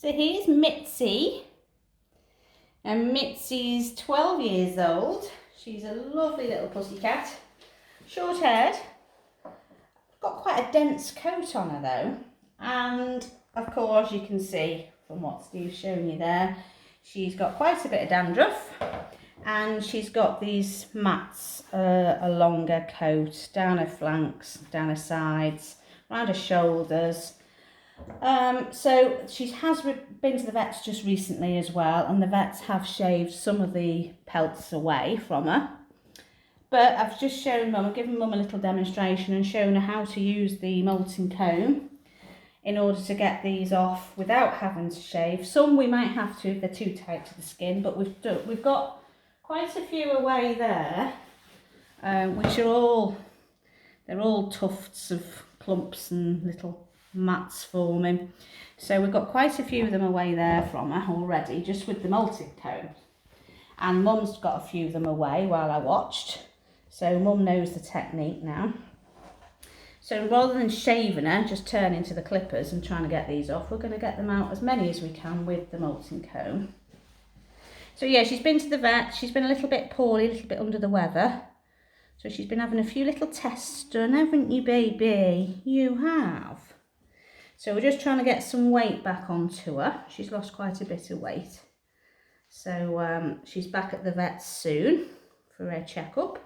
So here's Mitzi, and Mitzi's 12 years old. She's a lovely little pussycat, short-haired. Got quite a dense coat on her though, and of course you can see from what Steve's shown you there, she's got quite a bit of dandruff, and she's got these mats along her coat, down her flanks, down her sides, around her shoulders. So she has been to the vets just recently as well, and the vets have shaved some of the pelts away from her. But I've just shown Mum, I've given Mum a little demonstration and shown her how to use the molting comb in order to get these off without having to shave. Some we might have to if they're too tight to the skin, but we've got quite a few away there, which are they're all tufts of clumps and little mats forming. So we've got quite a few of them away there from her already, just with the molting comb. And Mum's got a few of them away while I watched. So Mum knows the technique now. So rather than shaving her, just turning to the clippers and trying to get these off, we're going to get them out as many as we can with the molting comb. So yeah, she's been to the vet. She's been a little bit poorly, a little bit under the weather. So she's been having a few little tests done, haven't you, baby? You have. So we're just trying to get some weight back onto her. She's lost quite a bit of weight. So she's back at the vet soon for her checkup.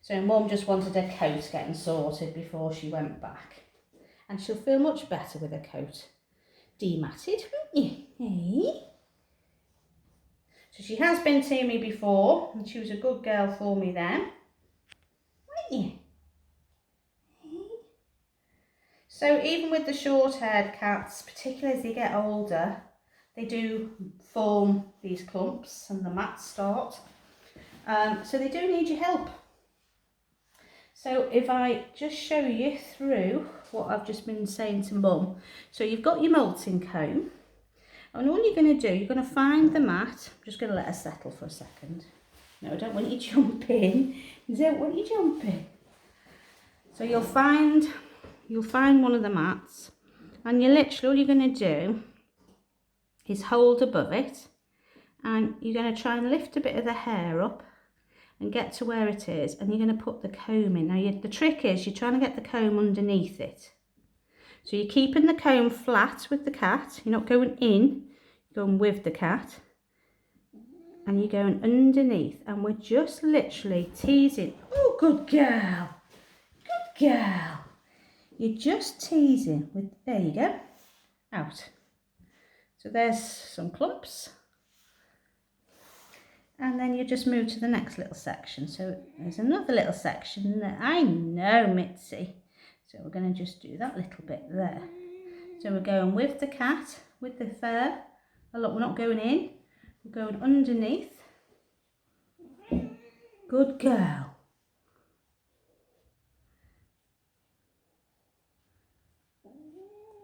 So Mum just wanted her coat getting sorted before she went back. And she'll feel much better with her coat dematted, won't you? Hey? So she has been to me before, and she was a good girl for me then. Weren't you? So even with the short-haired cats, particularly as they get older, they do form these clumps and the mats start. So they do need your help. So if I just show you through what I've just been saying to Mum. So you've got your molting comb, and all you're going to do, you're going to find the mat. I'm just going to let her settle for a second. No, I don't want you jumping. I don't want you jumping. So you'll find one of the mats, and you literally, all you're going to do is hold above it, and you're going to try and lift a bit of the hair up and get to where it is, and you're going to put the comb in. Now the trick is you're trying to get the comb underneath it. So you're keeping the comb flat with the cat, you're not going in, you're going with the cat, and you're going underneath, and we're just literally teasing. Oh, good girl, good girl. You're just teasing with, there you go, out. So there's some clumps. And then you just move to the next little section. So there's another little section there. I know, Mitzi. So we're going to just do that little bit there. So we're going with the cat, with the fur. Oh, look, we're not going in. We're going underneath. Good girl.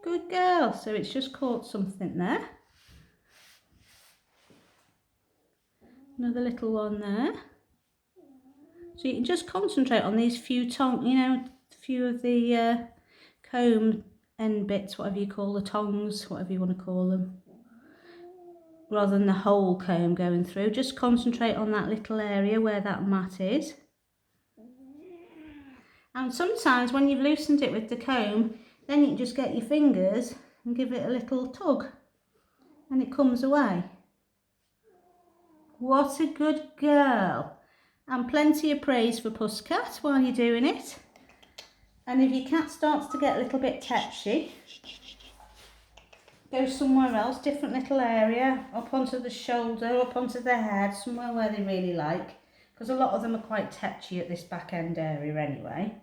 Good girl. So it's just caught something there. Another little one there. So you can just concentrate on these few few of the comb end bits, whatever you call the tongs, whatever you want to call them. Rather than the whole comb going through, just concentrate on that little area where that mat is. And sometimes when you've loosened it with the comb, then you can just get your fingers and give it a little tug, and it comes away. What a good girl. And plenty of praise for Pussycat while you're doing it. And if your cat starts to get a little bit tetchy, go somewhere else, different little area, up onto the shoulder, up onto the head, somewhere where they really like. Because a lot of them are quite tetchy at this back end area anyway.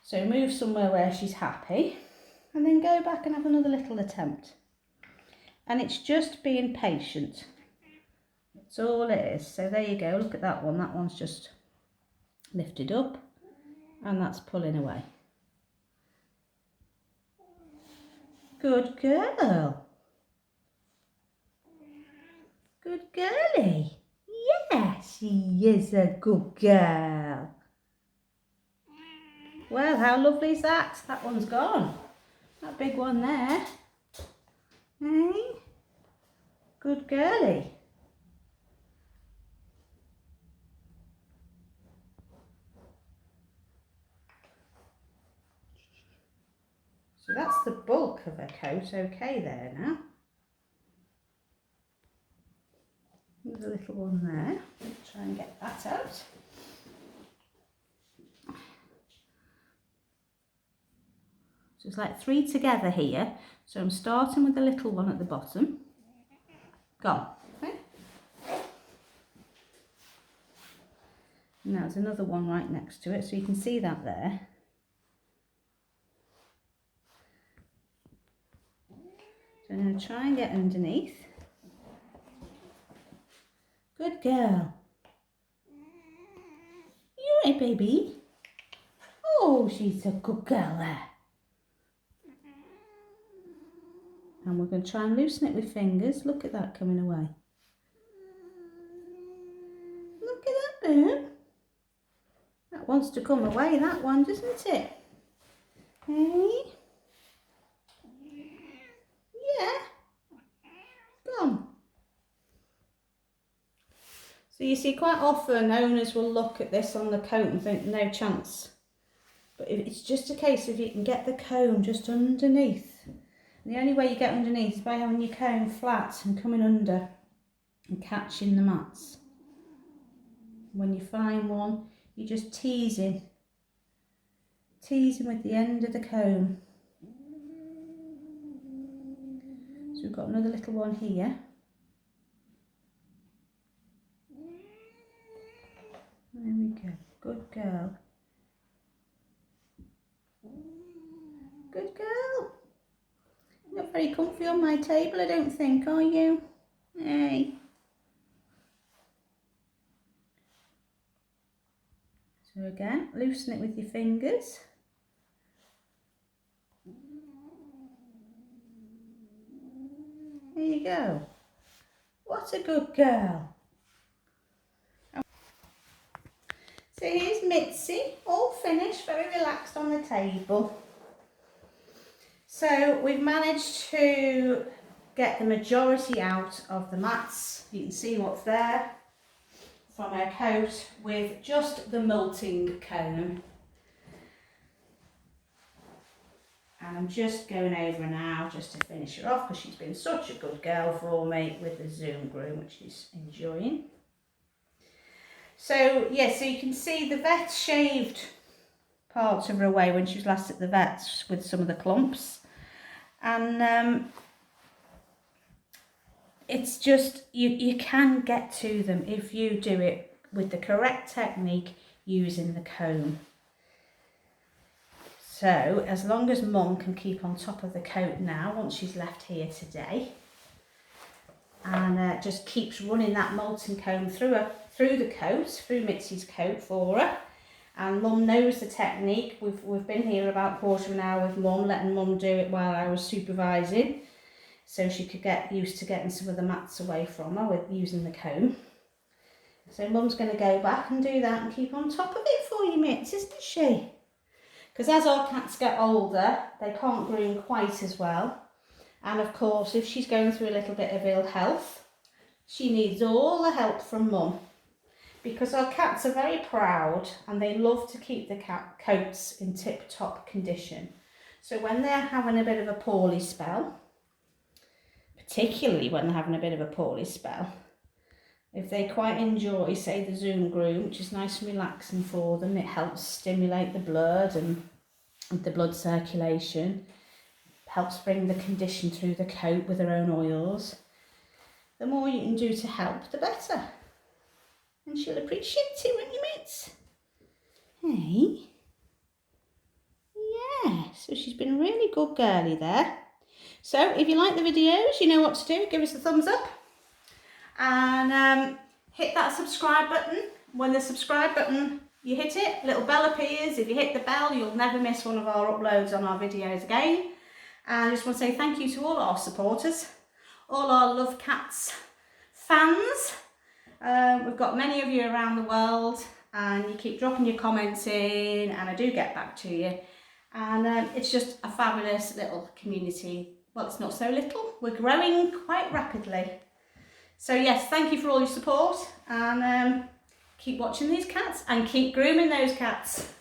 So move somewhere where she's happy, and then go back and have another little attempt. And it's just being patient. That's all it is. So there you go, look at that one. That one's just lifted up, and that's pulling away. Good girl. Good girlie. Yes, she is a good girl. Well, how lovely is that? That one's gone. That big one there. Hey, good girly. So that's the bulk of her coat okay there now. There's a little one there. Let's try and get that out. So it's like 3 together here. So I'm starting with the little one at the bottom. Gone. Okay. And there's another one right next to it, so you can see that there. So I'm going to try and get underneath. Good girl. You right, baby? Oh, she's a good girl there. And we're going to try and loosen it with fingers. Look at that coming away. Look at that there. That wants to come away, that one, doesn't it? Hey? Yeah. Come. So you see, quite often owners will look at this on the coat and think, no chance. But it's just a case of you can get the comb just underneath. And the only way you get underneath is by having your comb flat and coming under and catching the mats. When you find one, you're just teasing with the end of the comb. So we've got another little one here. There we go. Good girl. Good girl. You're not very comfy on my table, I don't think, are you? Hey. So again, loosen it with your fingers. There you go. What a good girl. So here's Mitzi, all finished, very relaxed on the table. So we've managed to get the majority out of the mats. You can see what's there from her coat with just the molting comb. And I'm just going over now just to finish her off because she's been such a good girl for me with the Zoom groom, which she's enjoying. So yeah, so you can see the vet shaved parts of her away when she was last at the vet's with some of the clumps. And it's just, you can get to them if you do it with the correct technique using the comb. So as long as Mum can keep on top of the coat now, once she's left here today, and just keeps running that molten comb through the coat, through Mitzi's coat for her. And Mum knows the technique. We've been here about a quarter of an hour with Mum, letting Mum do it while I was supervising, so she could get used to getting some of the mats away from her with using the comb. So Mum's going to go back and do that and keep on top of it for you, Mitz, isn't she? Because as our cats get older, they can't groom quite as well. And of course, if she's going through a little bit of ill health, she needs all the help from Mum. Because our cats are very proud and they love to keep the cat coats in tip-top condition. So when they're having a bit of a poorly spell, particularly when they're having a bit of a poorly spell, if they quite enjoy, say, the Zoom groom, which is nice and relaxing for them, it helps stimulate the blood and the blood circulation, helps bring the condition through the coat with their own oils. The more you can do to help, the better. And she'll appreciate it, won't you, Mitz? Hey? Yeah, so she's been a really good girly there. So if you like the videos, you know what to do. Give us a thumbs up. And hit that subscribe button. When the subscribe button, you hit it, little bell appears. If you hit the bell, you'll never miss one of our uploads on our videos again. And I just want to say thank you to all our supporters, all our Love Cats fans. We've got many of you around the world, and you keep dropping your comments in, and I do get back to you. And it's just a fabulous little community well, it's not so little. We're growing quite rapidly. So yes, thank you for all your support, and keep watching these cats and keep grooming those cats.